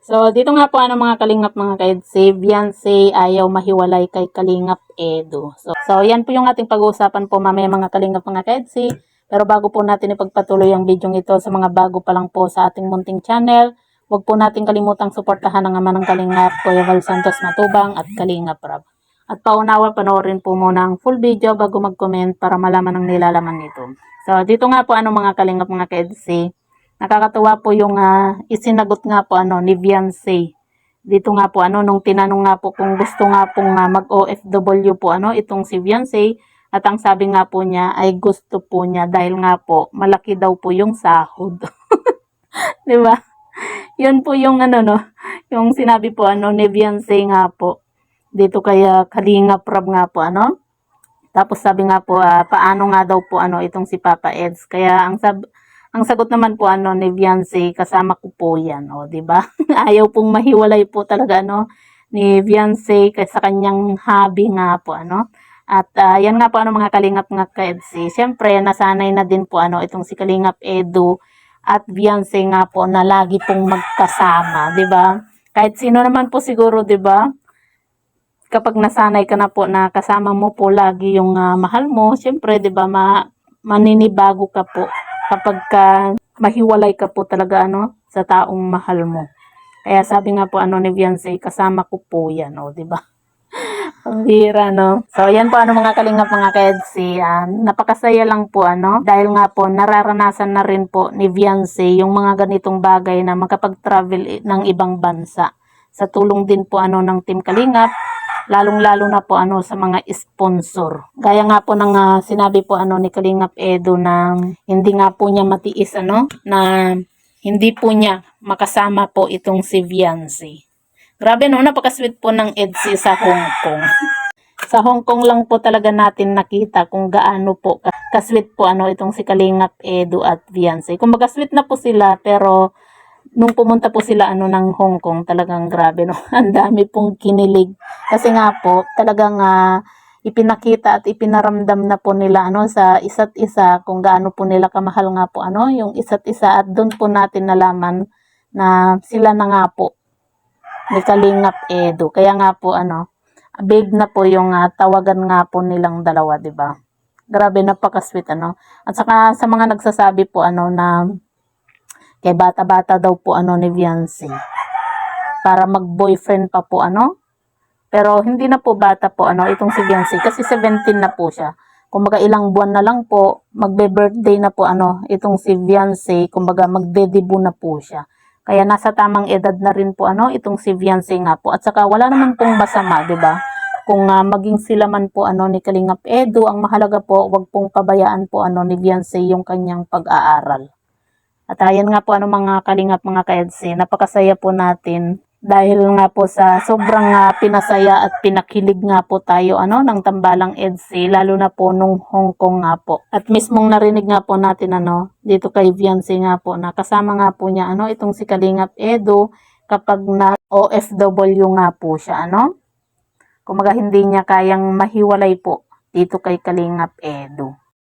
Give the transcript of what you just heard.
So, dito nga po mga kalingap mga ka-EDSI, Beyonce ayaw mahiwalay kay Kalingap Edu. So, yan po yung ating pag-uusapan po mamaya mga kalingap mga ka-EDSI. Pero bago po natin ipagpatuloy ang video ito sa mga bago pa lang po sa ating munting channel, huwag po natin kalimutang suportahan ang ama ng Kalingap, Kuya Val Santos Matubang at Kalingap Rab. At paunawa, panoorin po muna ang full video bago mag-comment para malaman ang nilalaman nito. So, dito nga po mga kalingap mga ka-EDSI, nakakatuwa po yung isinagot nga po ni Beyonce. Dito nga po nung tinanong nga po kung gusto nga pong mag-OFW po itong si Beyonce, at ang sabi nga po niya ay gusto po niya dahil nga po malaki daw po yung sahod. 'Di ba? 'Yun po yung yung sinabi po ni Beyonce nga po. Dito kaya Kalingap Rab nga po Tapos sabi nga po paano nga daw po itong si Papa Eds. Kaya ang sagot naman po ni Beyonce, kasama ko po 'yan, o 'di ba? Ayaw pong mahiwalay po talaga ni Beyonce sa kanyang hobby nga po At yan nga po mga kalingap nga ka-EDSI. Siyempre nasanay na din po itong si Kalingap Edu at Beyonce nga po na lagi pong magkasama, 'di ba? Kahit sino naman po siguro, 'di ba? Kapag nasanay ka na po na kasama mo po lagi yung mahal mo, siyempre 'di ba maninibago ka po kapag mahiwalay ka po talaga sa taong mahal mo. Kaya sabi nga po ni Beyonce, kasama ko po 'yan, o 'di ba? Pambira So yan po mga kalingap mga ka-EDSI, napakasaya lang po dahil nga po nararanasan na rin po ni Beyonce yung mga ganitong bagay na makapag-travel ng ibang bansa. Sa tulong din po ng Team Kalingap, lalong-lalo na po sa mga sponsor. Gaya nga po ng sinabi po ni Kalingap Edu na hindi nga po niya matiis na hindi po niya makasama po itong si Beyonce. Grabe napaka-sweet po ng EDSI sa Hong Kong. Sa Hong Kong lang po talaga natin nakita kung gaano po ka-sweet po itong si Kalingap Edu at Beyonce. Kumbaga sweet na po sila, pero nung pumunta po sila ng Hong Kong, talagang grabe ang dami pong kinilig. Kasi nga po, talagang ipinakita at ipinaramdam na po nila sa isa't isa kung gaano po nila kamahal nga po yung isa't isa, at doon po natin nalaman na sila na nga po ni Kalingap Edu. Kaya nga po babe na po yung tawagan nga po nilang dalawa, 'di ba? Grabe, napaka-sweet At saka sa mga nagsasabi po na kay bata-bata daw po ni Beyonce, para mag-boyfriend pa po pero hindi na po bata po itong si Beyonce, kasi 17 na po siya. Kumbaga ilang buwan na lang po magbe-birthday na po itong si Beyonce, kumbaga magde-debut na po siya. Kaya nasa tamang edad na rin po itong si Beyonce nga po. At saka wala naman pong masama, 'di ba? Kung maging sila man po ni Kalingap Edu, ang mahalaga po wag pong pabayaan po ni Beyonce yung kanyang pag-aaral. At ayan nga po mga kalingap mga ka-EDSI, napakasaya po natin dahil nga po sa sobrang pinasaya at pinakilig nga po tayo ng tambalang EDSI, lalo na po nung Hong Kong nga po. At mismong narinig nga po natin dito kay Beyonce nga po na kasama nga po niya itong si Kalingap Edu kapag na OFW nga po siya Kumaga hindi niya kayang mahiwalay po dito kay Kalingap Edu.